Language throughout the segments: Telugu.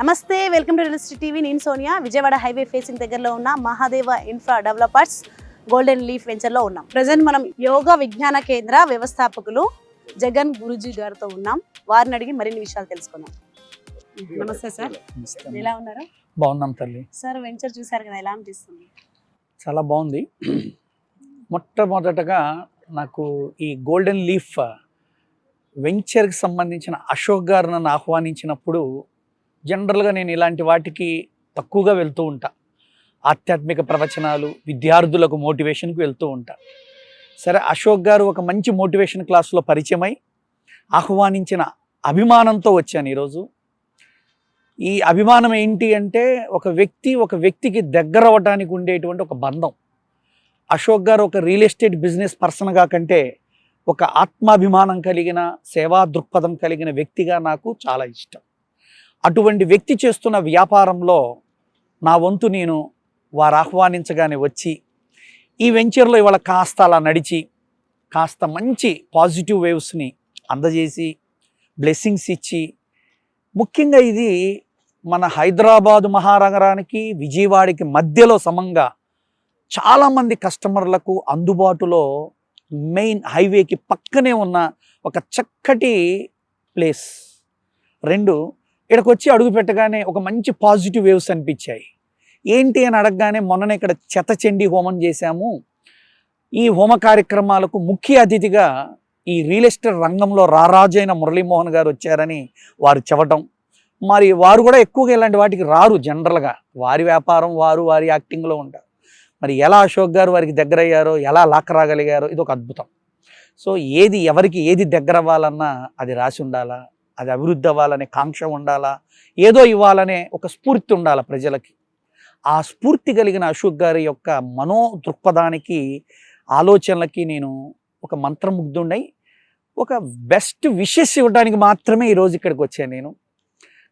నమస్తే, welcome to real estate TV. నేను సోనియా. విజయవాడ హైవే ఫేసింగ్ దగ్గరలో ఉన్న Mahadeva infra developers golden leaf వెంచర్లో ఉన్నాం. ప్రజెంట్ మనం యోగా విజ్ఞాన కేంద్ర వ్యవస్థాపకులు జగన్ గురుజీ గారితో ఉన్నాం. వారిని అడిగి మరిన్ని విషయాలు తెలుసుకుందాం. నమస్తే సార్, ఎలా ఉన్నారు? బాగున్నాం తల్లి. సార్, వెంచర్ చూసారు కదా, ఎలా అనిపిస్తుంది? చాలా బాగుంది. మొట్టమొదటగా నాకు ఈ గోల్డెన్ లీఫ్ వెంచర్కి సంబంధించిన అశోక్ గారు నన్ను ఆహ్వానించినప్పుడు జనరల్గా నేను ఇలాంటి వాటికి తక్కువగా వెళ్తూ ఉంటా. ఆధ్యాత్మిక ప్రవచనాలు, విద్యార్థులకు మోటివేషన్కి వెళ్తూ ఉంటా. సరే, అశోక్ గారు ఒక మంచి మోటివేషన్ క్లాస్లో పరిచయమై ఆహ్వానించిన అభిమానంతో వచ్చాను ఈరోజు. ఈ అభిమానం ఏంటి అంటే, ఒక వ్యక్తికి దగ్గర అవ్వడానికి ఉండేటువంటి ఒక బంధం. అశోక్ గారు ఒక రియల్ ఎస్టేట్ బిజినెస్ పర్సన్గా కంటే ఒక ఆత్మాభిమానం కలిగిన, సేవా దృక్పథం కలిగిన వ్యక్తిగా నాకు చాలా ఇష్టం. అటువంటి వ్యక్తి చేస్తున్న వ్యాపారంలో నా వంతు నేను వారు ఆహ్వానించగానే వచ్చి ఈ వెంచర్లో ఇవాళ కాస్త అలా నడిచి కాస్త మంచి పాజిటివ్ వేవ్స్ని అందజేసి బ్లెస్సింగ్స్ ఇచ్చి, ముఖ్యంగా ఇది మన హైదరాబాదు మహానగరానికి విజయవాడకి మధ్యలో సమంగా చాలామంది కస్టమర్లకు అందుబాటులో మెయిన్ హైవేకి పక్కనే ఉన్న ఒక చక్కటి ప్లేస్. రెండు, ఇక్కడికి వచ్చి అడుగు పెట్టగానే ఒక మంచి పాజిటివ్ వేవ్స్ అనిపించాయి. ఏంటి అని అడగగానే, మొన్ననే ఇక్కడ శతచండీ హోమం చేశాము, ఈ హోమ కార్యక్రమాలకు ముఖ్య అతిథిగా ఈ రియల్ ఎస్టేట్ రంగంలో రారాజైన మురళీమోహన్ గారు వచ్చారని వారు చెప్పడం. మరి వారు కూడా ఎక్కువగా ఇలాంటి వాటికి రారు. జనరల్గా వారి వ్యాపారం వారి యాక్టింగ్లో ఉంటారు. మరి ఎలా అశోక్ గారు వారికి దగ్గర అయ్యారో, ఎలా లాక్ రాగలిగారో, ఇది ఒక అద్భుతం. సో ఎవరికి ఏది దగ్గర అవ్వాలన్నా అది రాసి ఉండాలా, అది అభివృద్ధి అవ్వాలనే కాంక్ష ఉండాలా, ఏదో ఇవ్వాలనే ఒక స్ఫూర్తి ఉండాలి ప్రజలకి. ఆ స్ఫూర్తి కలిగిన అశోక్ గారి యొక్క మనో దృక్పథానికి, ఆలోచనలకి నేను ఒక మంత్రముగ్ధుండై ఒక బెస్ట్ విషెస్ ఇవ్వడానికి మాత్రమే ఈరోజు ఇక్కడికి వచ్చాను నేను.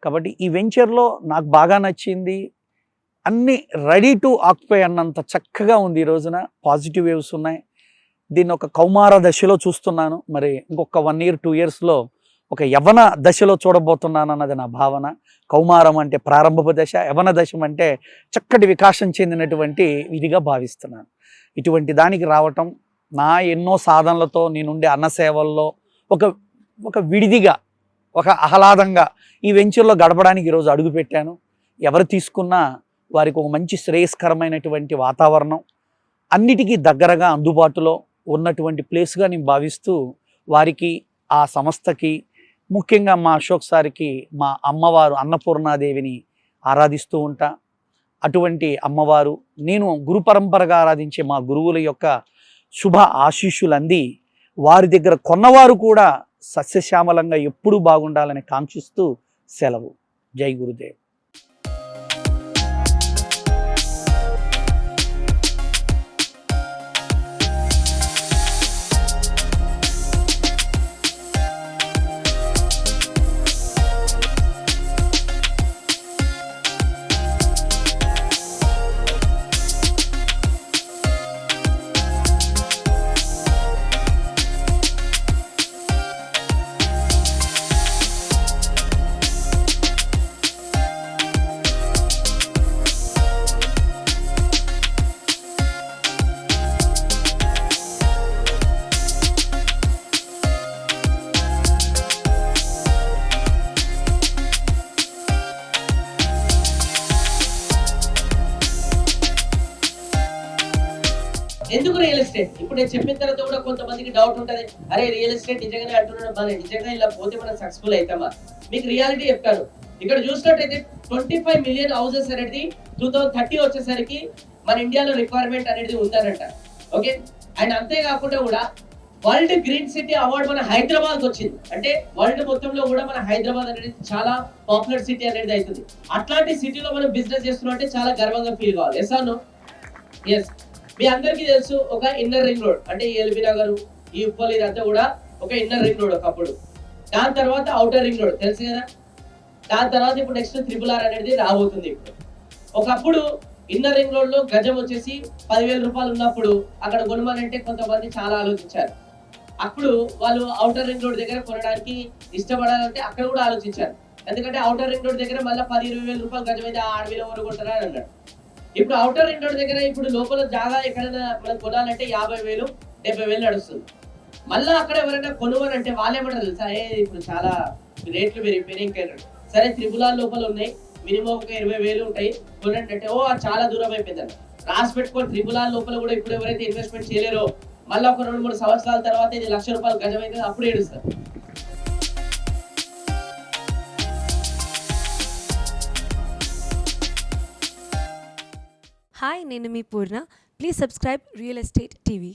కాబట్టి ఈ వెంచర్లో నాకు బాగా నచ్చింది. అన్నీ రెడీ టు ఆక్యుపై అన్నంత చక్కగా ఉంది. ఈ రోజున పాజిటివ్ వేవ్స్ ఉన్నాయి. దీన్ని ఒక కౌమార దశలో చూస్తున్నాను. మరి ఇంకొక 1 year 2 yearsలో ఒక యవ్వన దశలో చూడబోతున్నాను అన్నది నా భావన. కౌమారం అంటే ప్రారంభపు దశ, యవ్వన దశం అంటే చక్కటి వికాసం చెందినటువంటి ఇదిగా భావిస్తున్నాను. ఇటువంటి దానికి రావటం, నా ఎన్నో సాధనలతో నేనుండే అన్నసేవల్లో ఒక విడిదిగా, ఒక ఆహ్లాదంగా ఈ వెంచర్లో గడపడానికి ఈరోజు అడుగుపెట్టాను. ఎవరు తీసుకున్నా వారికి ఒక మంచి శ్రేయస్కరమైనటువంటి వాతావరణం, అన్నిటికీ దగ్గరగా అందుబాటులో ఉన్నటువంటి ప్లేస్గా నేను భావిస్తూ వారికి, ఆ సంస్థకి, ముఖ్యంగా మా అశోక్ సార్కి మా అమ్మవారు అన్నపూర్ణాదేవిని ఆరాధిస్తూ ఉంటా. అటువంటి అమ్మవారు, నేను గురు పరంపరగా ఆరాధించే మా గురువుల యొక్క శుభ ఆశీస్సులు అంది వారి దగ్గర కొన్నవారు కూడా సస్యశ్యామలంగా ఎప్పుడూ బాగుండాలని కాంక్షిస్తూ సెలవు. జై గురుదేవ్. ఎందుకు రియల్ ఎస్టేట్? ఇప్పుడు నేను చెప్పిన తర్వాత కూడా కొంతమందికి డౌట్ ఉంటుంది, అరే రియల్ ఎస్టేట్ నిజంగానే అంటున్నాడు, మన నిజంగా ఇలా పోతే మనం సక్సెస్ఫుల్ అవుతామా? మీకు రియాలిటీ చెప్తాను. ఇక్కడ చూసినట్టయితే 25 మిలియన్ హౌసెస్ అనేది 2030 వచ్చేసరికి మన ఇండియాలో రిక్వైర్మెంట్ అనేది ఉందనంట. ఓకే, అండ్ అంతేకాకుండా కూడా వరల్డ్ గ్రీన్ సిటీ అవార్డు మన హైదరాబాద్ వచ్చింది. అంటే వరల్డ్ మొత్తంలో కూడా మన హైదరాబాద్ అనేది చాలా పాపులర్ సిటీ అనేది అవుతుంది. అట్లాంటి సిటీలో మనం బిజినెస్ చేస్తున్నాం అంటే చాలా గర్వంగా ఫీల్ కావాలి. Yes or no? ఎస్. మీ అందరికీ తెలుసు ఒక ఇన్నర్ రింగ్ రోడ్, అంటే ఎల్బీ నగర్, ఈ ఉప్పల్, ఇదంతా కూడా ఒక ఇన్నర్ రింగ్ రోడ్ ఒకప్పుడు. దాని తర్వాత అవుటర్ రింగ్ రోడ్ తెలుసు కదా. దాని తర్వాత ఇప్పుడు నెక్స్ట్ RRR అనేది రాబోతుంది. ఇప్పుడు ఒకప్పుడు ఇన్నర్ రింగ్ రోడ్ లో గజం వచ్చేసి 10,000 రూపాయలు ఉన్నప్పుడు అక్కడ కొనమనంటే కొంతమంది చాలా ఆలోచించారు. అప్పుడు వాళ్ళు అవుటర్ రింగ్ రోడ్ దగ్గర కొనడానికి ఇష్టపడాలంటే అక్కడ కూడా ఆలోచించారు. ఎందుకంటే అవుటర్ రింగ్ రోడ్ దగ్గర మళ్ళీ 10-20 వేల రూపాయలు గజం అయితే 6,000 ఎవరు కొంటారా అని అన్నాడు. ఇప్పుడు అవుటర్ రింగ్ రోడ్ దగ్గర ఇప్పుడు లోపల జాగా ఎక్కడైనా మనం కొనాలంటే 50,000, 70,000 నడుస్తుంది. మళ్ళీ అక్కడ ఎవరైనా కొనుగోలంటే వాళ్ళేమంటారు తెలుసా, ఇప్పుడు చాలా రేట్లు పెరిగిపోయినాయి ఇంకా. సరే RRR లోపల ఉన్నాయి, మినిమం ఒక 20,000 ఉంటాయి, కొనండి అంటే ఓ చాలా దూరం అయిపోయిందని రాసి పెట్టుకొని RRR లోపల కూడా ఇప్పుడు ఎవరైతే ఇన్వెస్ట్మెంట్ చేయలేరో మళ్ళీ ఒక 2-3 సంవత్సరాల తర్వాత ఇది ₹1,00,000 గజం అయితే అప్పుడు ఏడుస్తారు. హాయ్, నేను మీ Purna. Please subscribe real estate TV.